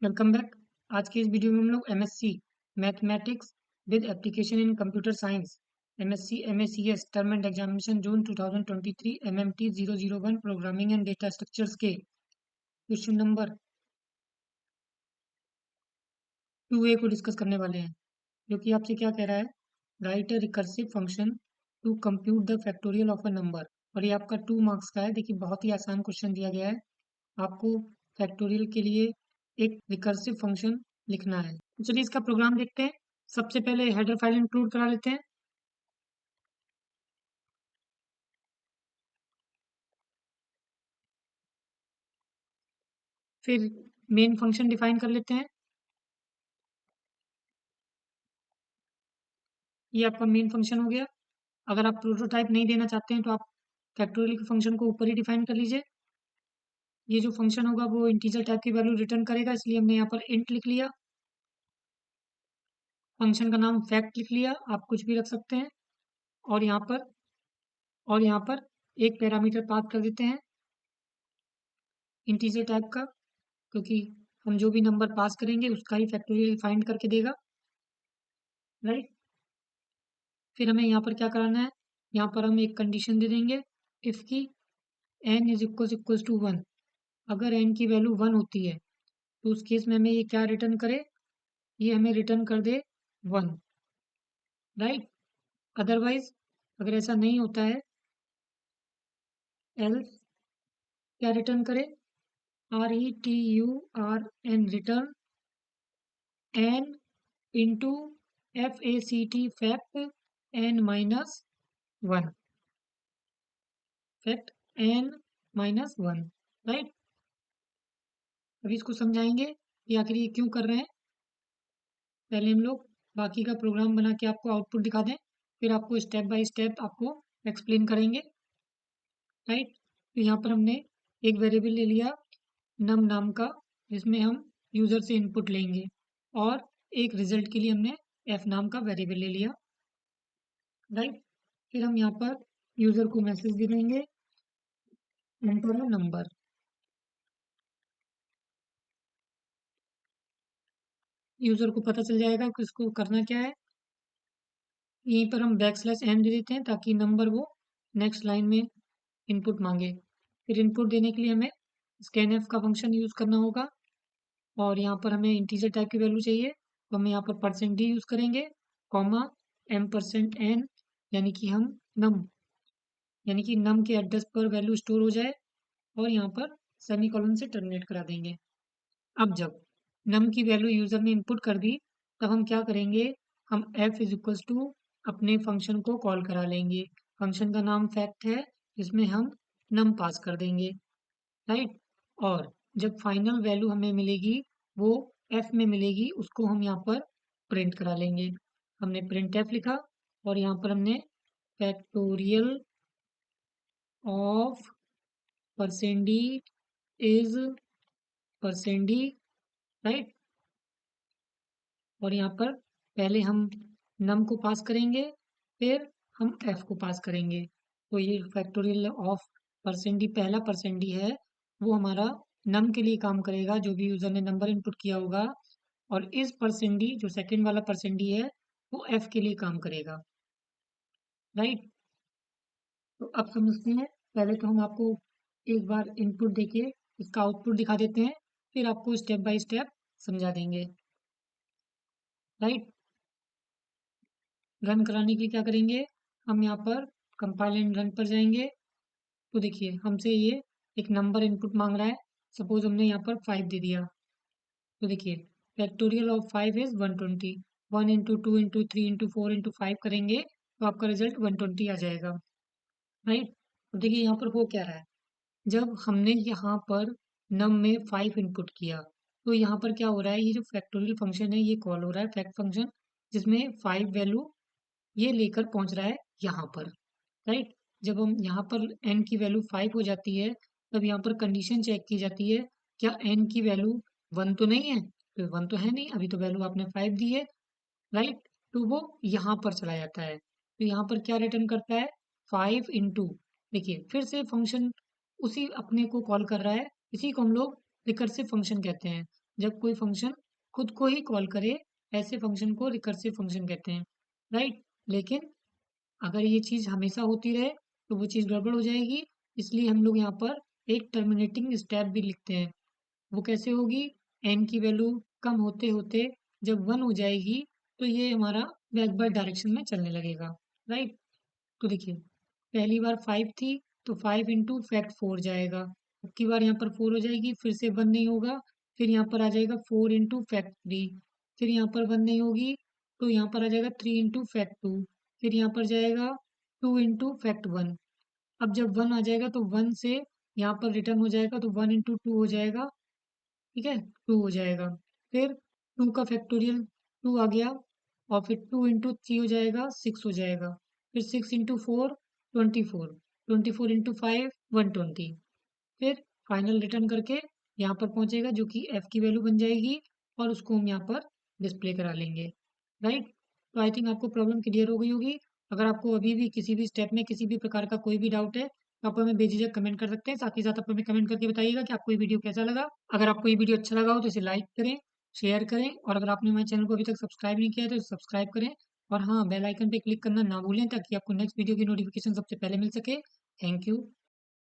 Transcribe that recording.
Welcome back. आज की इस वीडियो में हम लोग MSc mathematics with application in computer science MSc MACS term end examination June 2023 MMT 001 programming and data structures के क्वेश्चन नंबर 2A को डिस्कस करने वाले हैं, जो कि आपसे क्या कह रहा है, write a recursive function to compute the factorial of a number. और ये आपका 2 मार्क्स का है। देखिए, बहुत ही आसान क्वेश्चन दिया गया है। आपको फैक्टोरियल के लिए एक रिकर्सिव फंक्शन लिखना है। तो चलिए इसका प्रोग्राम देखते हैं। सबसे पहले हेडर फाइल इंक्लूड करा लेते हैं, फिर मेन फंक्शन डिफाइन कर लेते हैं। ये आपका मेन फंक्शन हो गया। अगर आप प्रोटोटाइप नहीं देना चाहते हैं तो आप फैक्टोरियल के फंक्शन को ऊपर ही डिफाइन कर लीजिए। ये जो फंक्शन होगा वो इंटीजर टाइप की वैल्यू रिटर्न करेगा, इसलिए हमने यहाँ पर इंट लिख लिया। फंक्शन का नाम फैक्ट लिख लिया, आप कुछ भी रख सकते हैं। और यहाँ पर और यहाँ पर एक पैरामीटर पास कर देते हैं इंटीजर टाइप का, क्योंकि हम जो भी नंबर पास करेंगे उसका ही फैक्टोरियल फाइंड करके देगा, राइट। फिर हमें यहाँ पर क्या कराना है, यहाँ पर हम एक कंडीशन दे देंगे, इफ की n इज इक्वल्स टू 1। अगर n की वैल्यू 1 होती है तो उस केस में हमें ये क्या रिटर्न करे, ये हमें रिटर्न कर दे 1, राइट। अदरवाइज अगर ऐसा नहीं होता है, एल्स क्या रिटर्न करे, RETURN return n into fact n minus 1, fact n minus 1, right. अभी इसको समझाएंगे कि आखिर ये क्यों कर रहे हैं। पहले हम लोग बाकी का प्रोग्राम बना के आपको आउटपुट दिखा दें, फिर आपको स्टेप बाय स्टेप आपको एक्सप्लेन करेंगे, राइट। तो यहाँ पर हमने एक वेरिएबल ले लिया नम नाम का, जिसमें हम यूज़र से इनपुट लेंगे, और एक रिजल्ट के लिए हमने एफ नाम का वेरिएबल ले लिया, राइट। फिर हम यहाँ पर यूज़र को मैसेज दे देंगे, एंटर अ नंबर। यूज़र को पता चल जाएगा कि इसको करना क्या है। यहीं पर हम \n दे देते हैं ताकि नंबर वो नेक्स्ट लाइन में इनपुट मांगे। फिर इनपुट देने के लिए हमें scanf का फंक्शन यूज़ करना होगा, और यहाँ पर हमें इंटीजर टाइप की वैल्यू चाहिए, तो हम यहाँ पर %d यूज़ करेंगे, कॉमा m%n, यानी कि हम नम यानी कि नम के एड्रेस पर वैल्यू स्टोर हो जाए, और यहाँ पर सेमीकोलन से टर्मिनेट करा देंगे। अब जब नम की वैल्यू यूज़र ने इनपुट कर दी, तब हम क्या करेंगे, हम f इज इक्वल्स टू अपने फंक्शन को कॉल करा लेंगे। फंक्शन का नाम फैक्ट है, जिसमें हम नम पास कर देंगे, राइट। और जब फाइनल वैल्यू हमें मिलेगी वो f में मिलेगी, उसको हम यहाँ पर प्रिंट करा लेंगे। हमने प्रिंट f लिखा, और यहाँ पर हमने factorial of percent d is percent d, right. और यहाँ पर पहले हम नम को पास करेंगे, फिर हम f को पास करेंगे। तो ये फैक्टोरियल ऑफ परसेंट डी, पहला परसेंट डी है, वो हमारा नम के लिए काम करेगा, जो भी यूज़र ने नंबर इनपुट किया होगा। और इस परसेंट डी, जो सेकेंड वाला परसेंट डी है, वो f के लिए काम करेगा, राइट। तो अब समझते हैं। पहले तो हम आपको एक बार इनपुट देके इसका आउटपुट दिखा देते हैं, फिर आपको स्टेप बाय स्टेप समझा देंगे, राइट। रन कराने के लिए क्या करेंगे, हम यहाँ पर कंपाइल एंड रन पर जाएंगे। तो देखिए, हमसे ये एक नंबर इनपुट मांग रहा है। सपोज हमने यहाँ पर 5 दे दिया, तो देखिए factorial of 5 is 120। 1 into 2 into 3 into 4 into 5 करेंगे तो आपका रिजल्ट 120 आ जाएगा, राइट। तो देखिए यहाँ पर हो क्या रहा है, जब हमने यहाँ पर नम में 5 इनपुट किया, तो यहाँ पर क्या हो रहा है, ये जो फैक्टोरियल फंक्शन है ये कॉल हो रहा है, फैक्ट फंक्शन, जिसमें 5 वैल्यू ये लेकर पहुंच रहा है यहाँ पर, राइट। जब हम यहाँ पर n की वैल्यू 5 हो जाती है, तब यहाँ पर कंडीशन चेक की जाती है, क्या n की वैल्यू 1 तो नहीं है, तो 1 तो है नहीं, अभी तो वैल्यू आपने 5 दी है, राइट। तो वो यहाँ पर चला जाता है, तो यहाँ पर क्या रिटर्न करता है, 5 इंटू, देखिए फिर से फंक्शन उसी अपने को कॉल कर रहा है, इसी को हम लोग रिकर्सिव फंक्शन कहते हैं। जब कोई फंक्शन खुद को ही कॉल करे, ऐसे फंक्शन को रिकर्सिव फंक्शन कहते हैं, राइट। लेकिन अगर ये चीज़ हमेशा होती रहे तो वो चीज़ गड़बड़ हो जाएगी। इसलिए हम लोग यहाँ पर एक टर्मिनेटिंग स्टेप भी लिखते हैं। वो कैसे होगी? एन की वैल्यू कम होते होते जब 1 हो जाएगी तो ये हमारा बैकवर्ड डायरेक्शन में चलने लगेगा, राइट। तो देखिए, पहली बार 5 थी तो 5 इंटू फैक्ट 4 जाएगा। अब की बार यहाँ पर 4 हो जाएगी, फिर से 1 नहीं होगा। फिर यहाँ पर आ जाएगा 4 इंटू फैक्ट 3। फिर यहाँ पर 1 नहीं होगी तो यहाँ पर आ जाएगा 3 इंटू फैक्ट 2। फिर यहाँ पर जाएगा 2 इंटू फैक्ट 1। अब जब 1 आ जाएगा तो 1 से यहाँ पर रिटर्न हो जाएगा तो 1 इंटू 2 हो जाएगा, ठीक है, 2 हो जाएगा। फिर 2 का फैक्टोरियल 2 आ गया, और फिर 2 इंटू 3 हो जाएगा, 6 हो जाएगा। फिर 6 इंटू 4 24, 24 इंटू 5 120। फिर फाइनल रिटर्न करके यहाँ पर पहुँचेगा जो कि एफ की वैल्यू बन जाएगी, और उसको हम यहाँ पर डिस्प्ले करा लेंगे, राइट। तो आई थिंक आपको प्रॉब्लम क्लियर हो गई होगी। अगर आपको अभी भी किसी भी स्टेप में किसी भी प्रकार का कोई भी डाउट है तो आप हमें बेझिझक कमेंट कर सकते हैं। साथ ही साथ आप हमें कमेंट करके बताइएगा कि आपको ये वीडियो कैसा लगा। अगर आपको ये वीडियो अच्छा लगा हो तो इसे लाइक करें, शेयर करें, और अगर आपने हमारे चैनल को अभी तक सब्सक्राइब नहीं किया है तो सब्सक्राइब करें। और हाँ, बेल आइकन पे क्लिक करना ना भूलें ताकि आपको नेक्स्ट वीडियो की नोटिफिकेशन सबसे पहले मिल सके। Thank you.